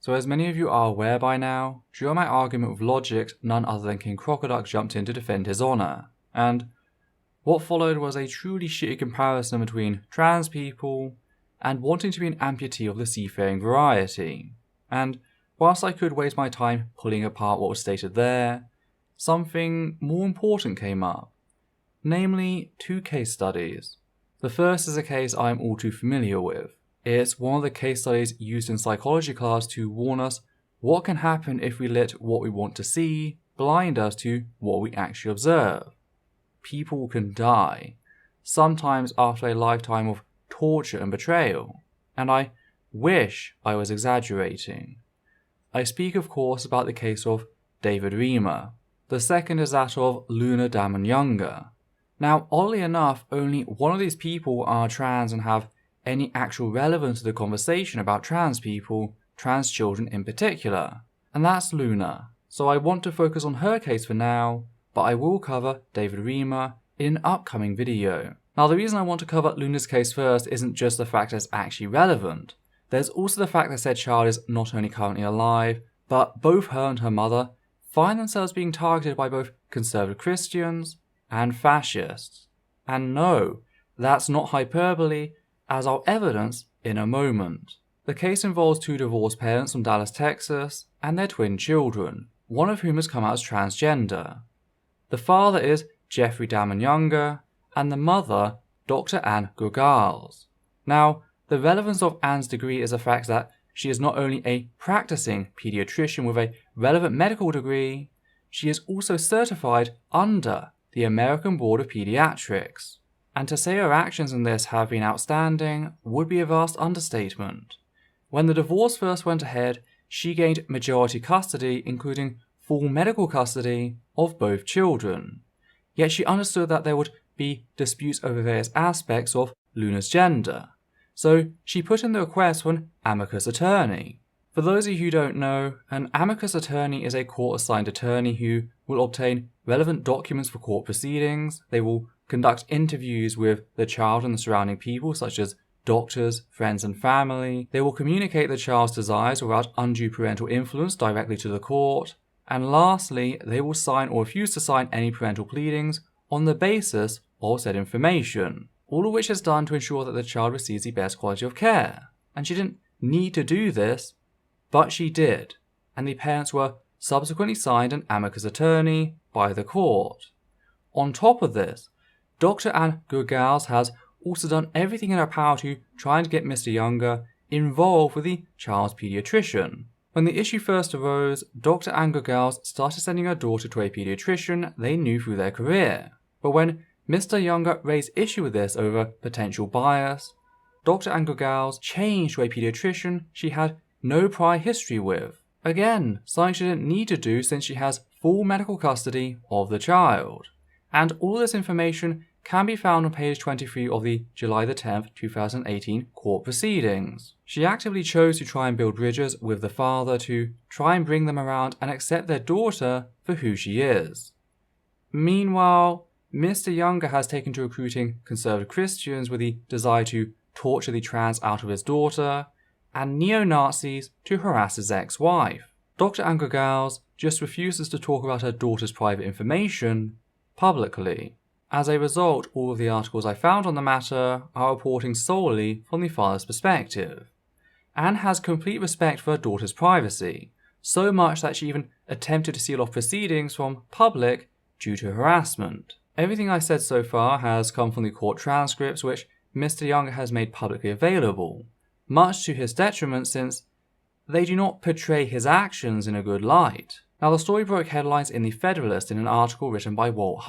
So as many of you are aware by now, during my argument with logic, none other than King Crocoduck jumped in to defend his honour, and what followed was a truly shitty comparison between trans people and wanting to be an amputee of the seafaring variety. And whilst I could waste my time pulling apart what was stated there, something more important came up, namely 2 case studies. The first is a case I am all too familiar with. It's one of the case studies used in psychology class to warn us what can happen if we let what we want to see blind us to what we actually observe. People can die, sometimes after a lifetime of torture and betrayal, and I wish I was exaggerating. I speak of course about the case of David Reamer. The second is that of Luna Damon Younger. Now, oddly enough, only one of these people are trans and have any actual relevance to the conversation about trans people, trans children in particular, and that's Luna. So I want to focus on her case for now, but I will cover David Reamer in an upcoming video. Now, the reason I want to cover Luna's case first isn't just the fact that it's actually relevant. There's also the fact that said child is not only currently alive, but both her and her mother find themselves being targeted by both conservative Christians and fascists. And no, that's not hyperbole, as I'll evidence in a moment. The case involves 2 divorced parents from Dallas, Texas, and their twin children, one of whom has come out as transgender. The father is Jeffrey Damon Younger, and the mother, Dr. Anne Gurgals. Now, the relevance of Anne's degree is the fact that she is not only a practicing pediatrician with a relevant medical degree, she is also certified under the American Board of Pediatrics. And to say her actions in this have been outstanding would be a vast understatement. When the divorce first went ahead, she gained majority custody, including full medical custody, of both children. Yet she understood that there would be disputes over various aspects of Luna's gender. So she put in the request for an amicus attorney. For those of you who don't know, an amicus attorney is a court-assigned attorney who will obtain relevant documents for court proceedings. They will conduct interviews with the child and the surrounding people, such as doctors, friends, and family. They will communicate the child's desires without undue parental influence directly to the court. And lastly, they will sign or refuse to sign any parental pleadings on the basis of said information. All of which is done to ensure that the child receives the best quality of care. And she didn't need to do this, but she did. And the parents were subsequently signed an amicus attorney by the court. On top of this, Dr. Anne Gurgals has also done everything in her power to try and get Mr. Younger involved with the child's pediatrician. When the issue first arose, Dr. Anne Gurgals started sending her daughter to a pediatrician they knew through their career. But when Mr. Younger raised issue with this over potential bias, Dr. Anne Gurgals changed to a pediatrician she had no prior history with. Again, something she didn't need to do since she has full medical custody of the child. And all this information can be found on page 23 of the July 10th, 2018 court proceedings. She actively chose to try and build bridges with the father to try and bring them around and accept their daughter for who she is. Meanwhile, Mr. Younger has taken to recruiting conservative Christians with the desire to torture the trans out of his daughter, and neo-Nazis to harass his ex-wife. Dr. Anne Gurgals just refuses to talk about her daughter's private information publicly. As a result, all of the articles I found on the matter are reporting solely from the father's perspective. Anne has complete respect for her daughter's privacy, so much that she even attempted to seal off proceedings from public due to harassment. Everything I said so far has come from the court transcripts which Mr. Younger has made publicly available, much to his detriment since they do not portray his actions in a good light. Now, the story broke headlines in The Federalist in an article written by Walt.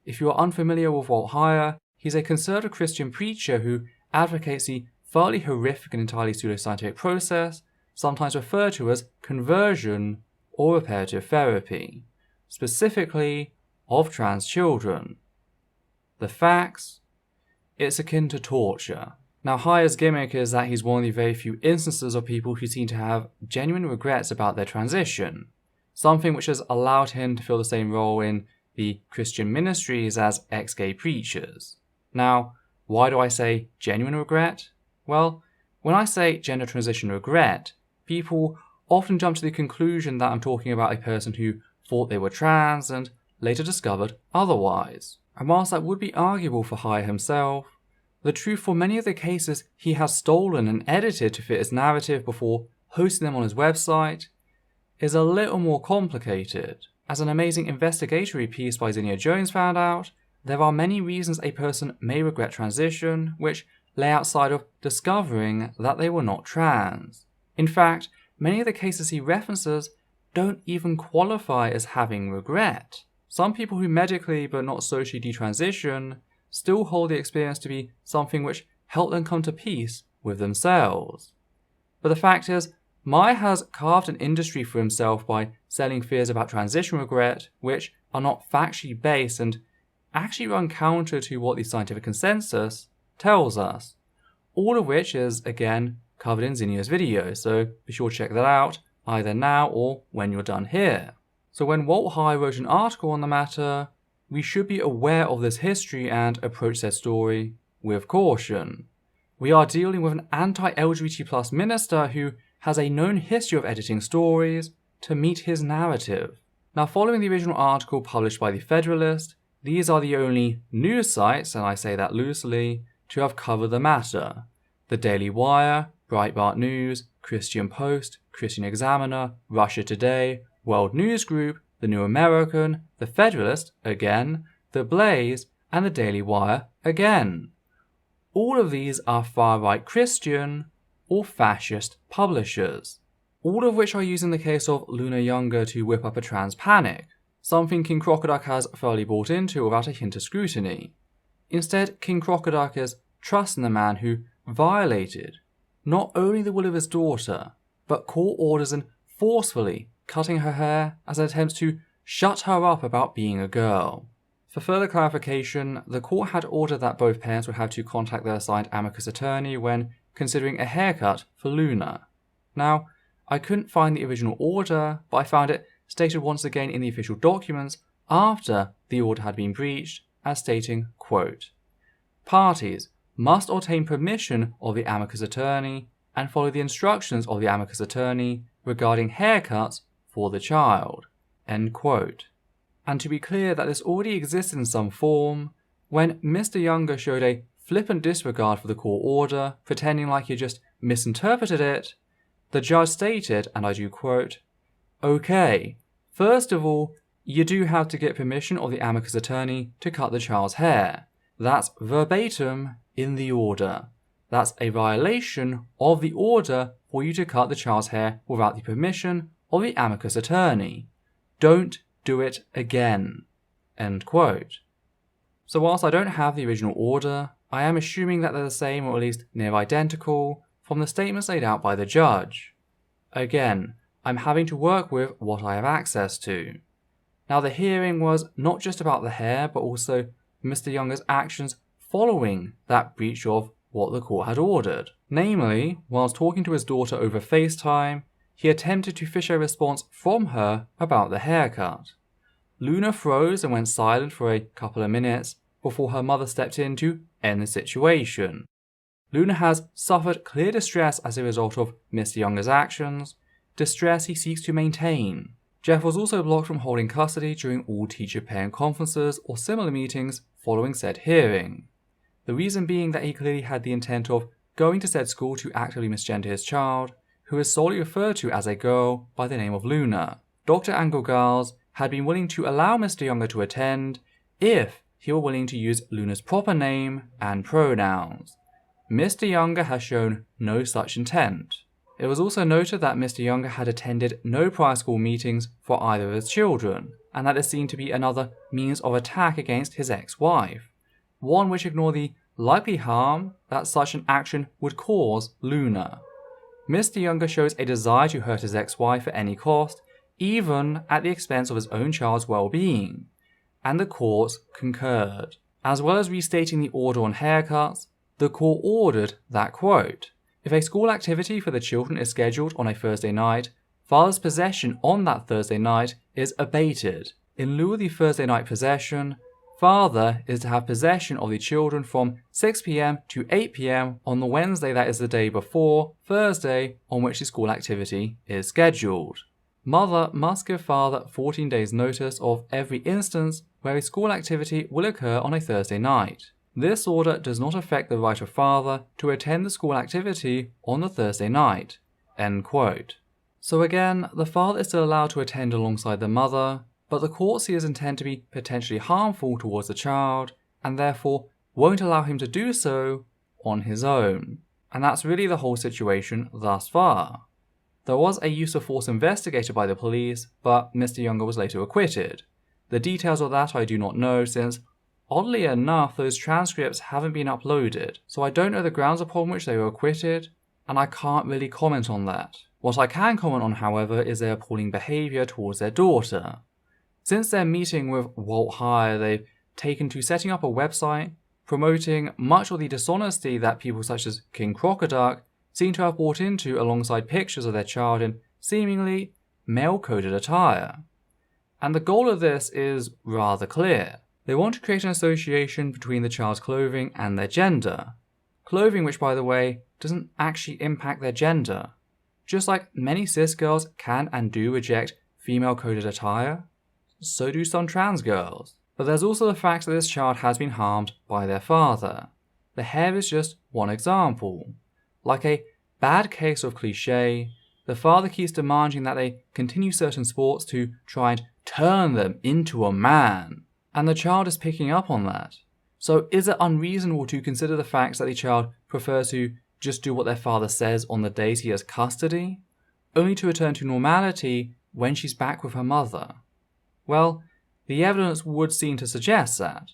If you are unfamiliar with Walt, he's a conservative Christian preacher who advocates the thoroughly horrific and entirely pseudoscientific process, sometimes referred to as conversion or reparative therapy, specifically of trans children. The facts? It's akin to torture. Now, Haya's gimmick is that he's one of the very few instances of people who seem to have genuine regrets about their transition, something which has allowed him to fill the same role in the Christian ministries as ex-gay preachers. Now, why do I say genuine regret? Well, when I say gender transition regret, people often jump to the conclusion that I'm talking about a person who thought they were trans and later discovered otherwise. And whilst that would be arguable for Hire himself, the truth for many of the cases he has stolen and edited to fit his narrative before hosting them on his website is a little more complicated. As an amazing investigatory piece by Zinnia Jones found out, there are many reasons a person may regret transition which lay outside of discovering that they were not trans. In fact, many of the cases he references don't even qualify as having regret. Some people who medically but not socially detransition still hold the experience to be something which helped them come to peace with themselves. But the fact is, Maya has carved an industry for himself by selling fears about transition regret, which are not factually based and actually run counter to what the scientific consensus tells us. All of which is, again, covered in Zinnia's video, so be sure to check that out, either now or when you're done here. So when Walt Hire wrote an article on the matter, we should be aware of this history and approach their story with caution. We are dealing with an anti-LGBT+ minister who has a known history of editing stories to meet his narrative. Now, following the original article published by The Federalist, these are the only news sites, and I say that loosely, to have covered the matter. The Daily Wire, Breitbart News, Christian Post, Christian Examiner, Russia Today, World News Group, The New American, The Federalist, again, The Blaze, and The Daily Wire, again. All of these are far-right Christian or fascist publishers, all of which are using the case of Luna Younger to whip up a trans panic, something King Crocoduck has thoroughly bought into without a hint of scrutiny. Instead, King Crocoduck is trusting the man who violated not only the will of his daughter, but court orders and forcefully cutting her hair as an attempt to shut her up about being a girl. For further clarification, the court had ordered that both parents would have to contact their assigned amicus attorney when considering a haircut for Luna. Now, I couldn't find the original order, but I found it stated once again in the official documents after the order had been breached as stating, quote, "Parties must obtain permission of the amicus attorney and follow the instructions of the amicus attorney regarding haircuts for the child," end quote. And to be clear that this already existed in some form, when Mr. Younger showed a flippant disregard for the court order, pretending like he just misinterpreted it, the judge stated, and I do quote, "Okay, first of all, you do have to get permission of the amicus attorney to cut the child's hair. That's verbatim in the order. That's a violation of the order for you to cut the child's hair without the permission of the amicus attorney. Don't do it again," end quote. So whilst I don't have the original order, I am assuming that they're the same or at least near identical from the statements laid out by the judge. Again, I'm having to work with what I have access to. Now, the hearing was not just about the hair, but also Mr. Younger's actions following that breach of what the court had ordered. Namely, whilst talking to his daughter over FaceTime, he attempted to fish a response from her about the haircut. Luna froze and went silent for a couple of minutes before her mother stepped in to end the situation. Luna has suffered clear distress as a result of Mr. Younger's actions, distress he seeks to maintain. Jeff was also blocked from holding custody during all teacher-parent conferences or similar meetings following said hearing. The reason being that he clearly had the intent of going to said school to actively misgender his child, who is solely referred to as a girl by the name of Luna. Dr. Angel-Giles had been willing to allow Mr. Younger to attend if he were willing to use Luna's proper name and pronouns. Mr. Younger has shown no such intent. It was also noted that Mr. Younger had attended no prior school meetings for either of his children, and that this seemed to be another means of attack against his ex-wife, one which ignored the likely harm that such an action would cause Luna. Mr. Younger shows a desire to hurt his ex-wife at any cost, even at the expense of his own child's well-being, and the courts concurred. As well as restating the order on haircuts, the court ordered that, quote, "If a school activity for the children is scheduled on a Thursday night, father's possession on that Thursday night is abated. In lieu of the Thursday night possession, father is to have possession of the children from 6 p.m. to 8 p.m. on the Wednesday that is the day before Thursday on which the school activity is scheduled. Mother must give father 14 days notice of every instance where a school activity will occur on a Thursday night. This order does not affect the right of father to attend the school activity on the Thursday night." End quote. So again, the father is still allowed to attend alongside the mother, but the court sees his intent to be potentially harmful towards the child, and therefore won't allow him to do so on his own. And that's really the whole situation thus far. There was a use of force investigated by the police, but Mr. Younger was later acquitted. The details of that I do not know, since oddly enough those transcripts haven't been uploaded, so I don't know the grounds upon which they were acquitted, and I can't really comment on that. What I can comment on, however, is their appalling behaviour towards their daughter. Since their meeting with Walt Hire, they've taken to setting up a website promoting much of the dishonesty that people such as King Crocoduck seem to have bought into alongside pictures of their child in seemingly male-coded attire. And the goal of this is rather clear. They want to create an association between the child's clothing and their gender. Clothing which, by the way, doesn't actually impact their gender. Just like many cis girls can and do reject female-coded attire, so do some trans girls. But there's also the fact that this child has been harmed by their father. The hair is just one example. Like a bad case of cliché, the father keeps demanding that they continue certain sports to try and turn them into a man. And the child is picking up on that. So is it unreasonable to consider the fact that the child prefers to just do what their father says on the days he has custody, only to return to normality when she's back with her mother? Well, the evidence would seem to suggest that.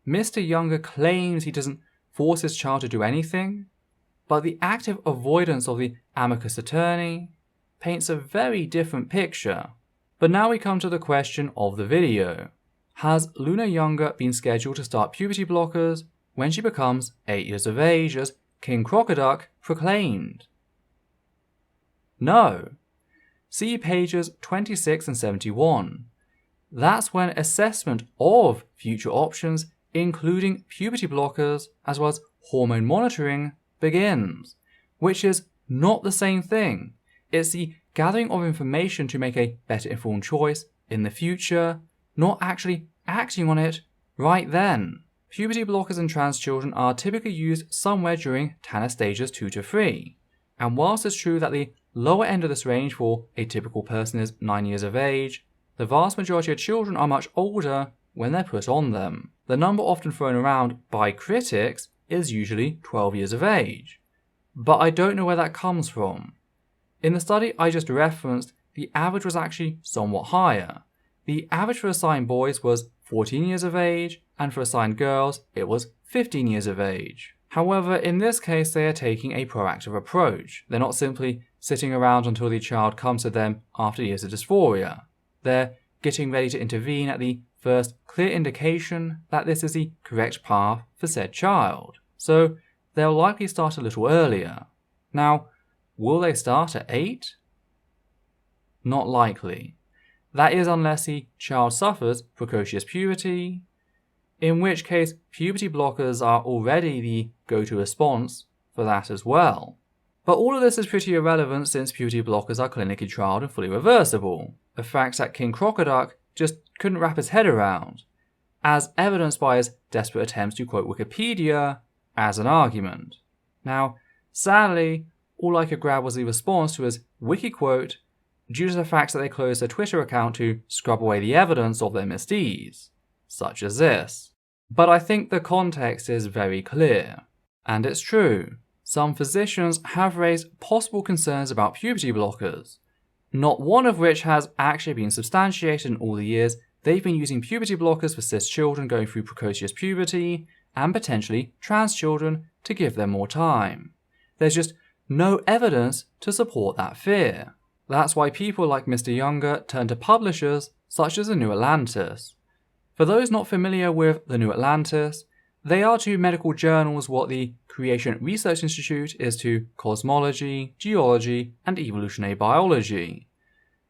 Mr. Younger claims he doesn't force his child to do anything, but the active avoidance of the amicus attorney paints a very different picture. But now we come to the question of the video. Has Luna Younger been scheduled to start puberty blockers when she becomes 8 years of age, as King Crocoduck proclaimed? No. See pages 26 and 71. That's when assessment of future options, including puberty blockers as well as hormone monitoring, begins, which is not the same thing. It's the gathering of information to make a better informed choice in the future, not actually acting on it right then. Puberty blockers in trans children are typically used somewhere during Tanner stages 2 to 3. And whilst it's true that the lower end of this range for a typical person is 9 years of age, the vast majority of children are much older when they're put on them. The number often thrown around by critics is usually 12 years of age. But I don't know where that comes from. In the study I just referenced, the average was actually somewhat higher. The average for assigned boys was 14 years of age, and for assigned girls it was 15 years of age. However, in this case they are taking a proactive approach. They're not simply sitting around until the child comes to them after years of dysphoria. They're getting ready to intervene at the first clear indication that this is the correct path for said child. So they'll likely start a little earlier. Now, will they start at 8? Not likely. That is unless the child suffers precocious puberty, in which case puberty blockers are already the go-to response for that as well. But all of this is pretty irrelevant since puberty blockers are clinically trialed and fully reversible, a fact that King Crocoduck just couldn't wrap his head around, as evidenced by his desperate attempts to quote Wikipedia as an argument. Now, sadly, all I could grab was the response to his wiki quote due to the fact that they closed their Twitter account to scrub away the evidence of their misdeeds, such as this. But I think the context is very clear, and it's true. Some physicians have raised possible concerns about puberty blockers, not one of which has actually been substantiated in all the years they've been using puberty blockers for cis children going through precocious puberty, and potentially trans children to give them more time. There's just no evidence to support that fear. That's why people like Mr. Younger turn to publishers such as the New Atlantis. For those not familiar with the New Atlantis, they are to medical journals what the Creation Research Institute is to cosmology, geology, and evolutionary biology.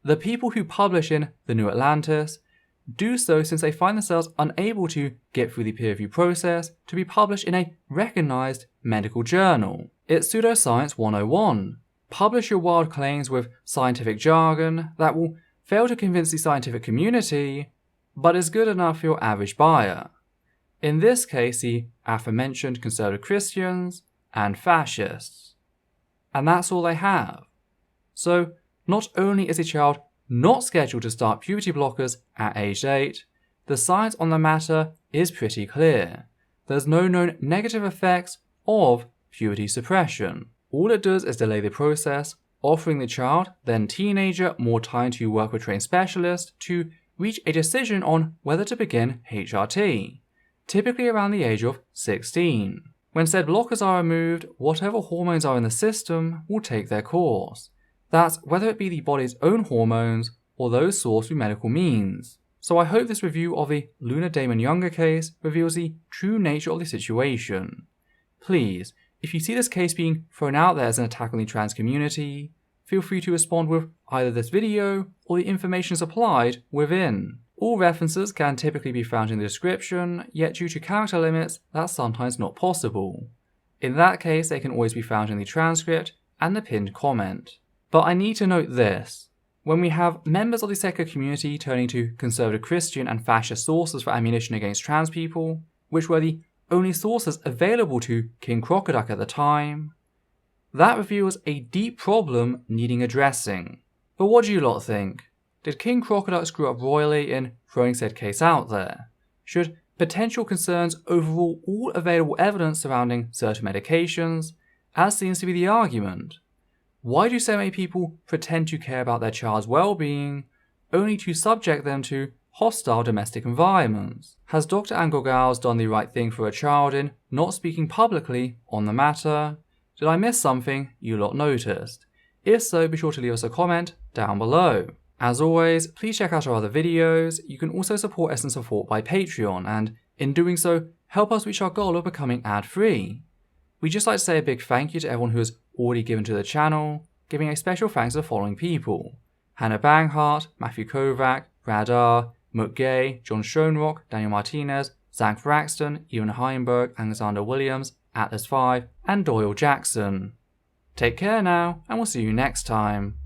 The people who publish in the New Atlantis do so since they find themselves unable to get through the peer review process to be published in a recognised medical journal. It's Pseudoscience 101. Publish your wild claims with scientific jargon that will fail to convince the scientific community, but is good enough for your average buyer. In this case, the aforementioned conservative Christians and fascists. And that's all they have. So, not only is a child not scheduled to start puberty blockers at age 8, the science on the matter is pretty clear. There's no known negative effects of puberty suppression. All it does is delay the process, offering the child, then teenager, more time to work with trained specialists to reach a decision on whether to begin HRT, typically around the age of 16. When said blockers are removed, whatever hormones are in the system will take their course. That's whether it be the body's own hormones or those sourced through medical means. So I hope this review of the Luna Damon Younger case reveals the true nature of the situation. Please, if you see this case being thrown out there as an attack on the trans community, feel free to respond with either this video or the information supplied within. All references can typically be found in the description, yet due to character limits, that's sometimes not possible. In that case, they can always be found in the transcript and the pinned comment. But I need to note this. When we have members of the secular community turning to conservative Christian and fascist sources for ammunition against trans people, which were the only sources available to King Crocoduck at the time, that reveals a deep problem needing addressing. But what do you lot think? Did King Crocoduck screw up royally in throwing said case out there? Should potential concerns overrule all available evidence surrounding certain medications, as seems to be the argument? Why do so many people pretend to care about their child's well-being, only to subject them to hostile domestic environments? Has Dr. Angogals done the right thing for a child in not speaking publicly on the matter? Did I miss something you lot noticed? If so, be sure to leave us a comment down below. As always, please check out our other videos. You can also support us in support by Patreon, and in doing so, help us reach our goal of becoming ad-free. We'd just like to say a big thank you to everyone who has already given to the channel, giving a special thanks to the following people: Hannah Banghart, Matthew Kovac, Brad R, Mook Gay, John Schoenrock, Daniel Martinez, Zach Braxton, Ewan Heinberg, Alexander Williams, Atlas5, and Doyle Jackson. Take care now, and we'll see you next time.